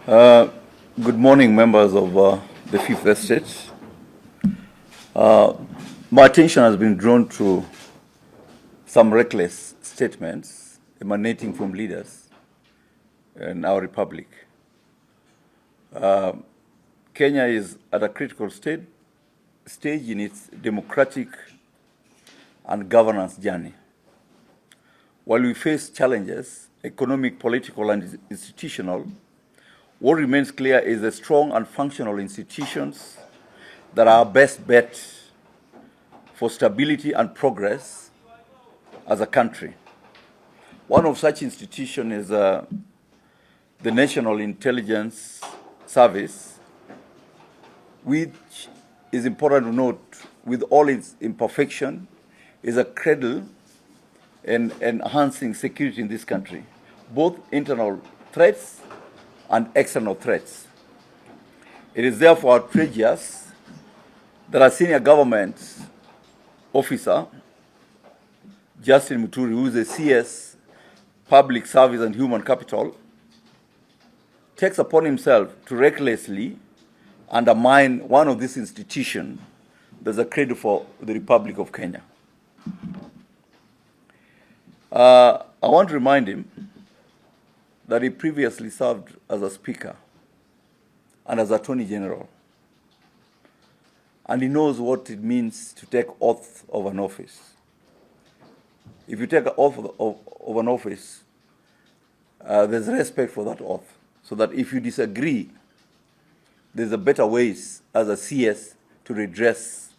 Uh, Good morning, members of the Fifth Estate. My attention has been drawn to some reckless statements emanating from leaders in our republic. Kenya is at a critical stage in its democratic and governance journey. While we face challenges, economic, political, and institutional, what remains clear is the strong and functional institutions that are our best bet for stability and progress as a country. One of such institutions is the National Intelligence Service, which is important to note, with all its imperfection, is a cradle in enhancing security in this country, both internal threats and external threats. It is therefore outrageous that a senior government officer, Justin Muturi, who is a CS Public Service and Human Capital, takes upon himself to recklessly undermine one of these institutions that's a credit for the Republic of Kenya. I want to remind him that he previously served as a speaker and as Attorney General. And he knows what it means to take oath of an office. If you take an oath of an office, there's respect for that oath, so that if you disagree, there's a better ways as a CS to redress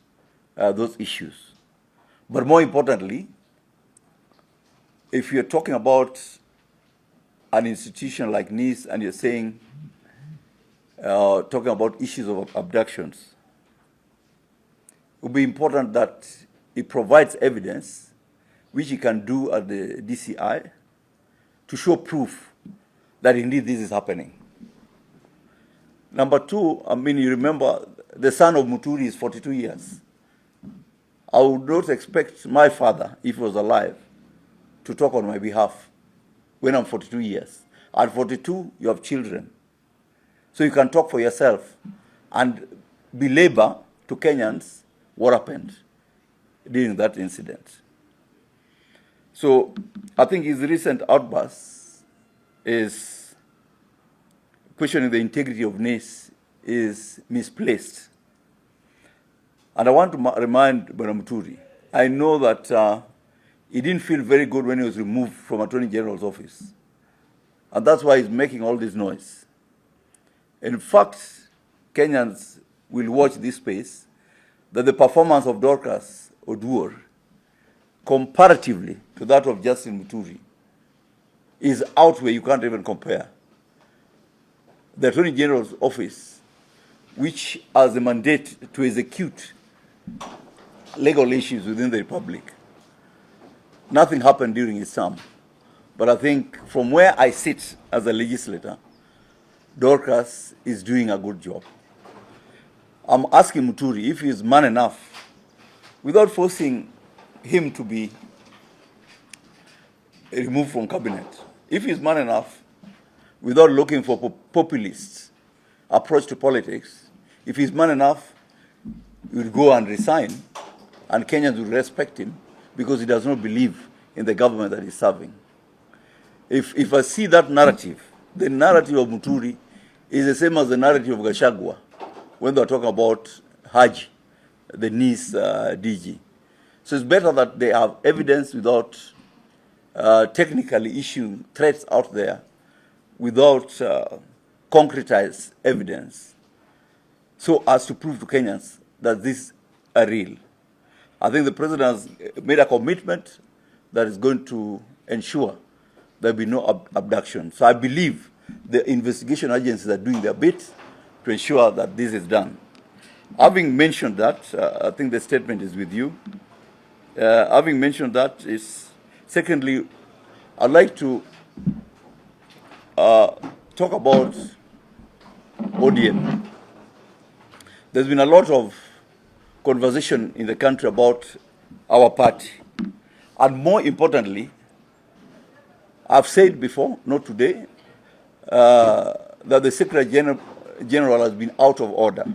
those issues. But more importantly, if you're talking about an institution like NIS and you're saying, talking about issues of abductions, it would be important that it provides evidence, which you can do at the DCI, to show proof that indeed this is happening. Number two, you remember the son of Muturi is 42 years. I would not expect my father, if he was alive, to talk on my behalf when I'm 42 years. At 42, you have children. So you can talk for yourself and belabor to Kenyans what happened during that incident. So I think his recent outburst is questioning the integrity of NIS is misplaced. And I want to remind Bwana Muturi, I know that he didn't feel very good when he was removed from Attorney General's office. And that's why he's making all this noise. In fact, Kenyans will watch this space, that the performance of Dorcas Oduor, comparatively to that of Justin Muturi, is out where you can't even compare. The Attorney General's office, which has a mandate to execute legal issues within the Republic, nothing happened during his term. But I think from where I sit as a legislator, Dorcas is doing a good job. I'm asking Muturi if he is man enough, without forcing him to be removed from cabinet, if he is man enough, without looking for populist approach to politics, if he's man enough, he will go and resign, and Kenyans will respect him because he does not believe in the government that he's serving. If I see that narrative, the narrative of Muturi is the same as the narrative of Gachagua when they're talking about Haji, the NIS DG. So it's better that they have evidence without technically issuing threats out there, without concretized evidence, so as to prove to Kenyans that these are real. I think the president has made a commitment that is going to ensure there will be no abduction. So I believe the investigation agencies are doing their bit to ensure that this is done. Having mentioned that, I think the statement is with you. Having mentioned that, secondly, I'd like to talk about ODM. There's been a lot of conversation in the country about our party. And more importantly, I've said before, not today, that the Secretary General has been out of order.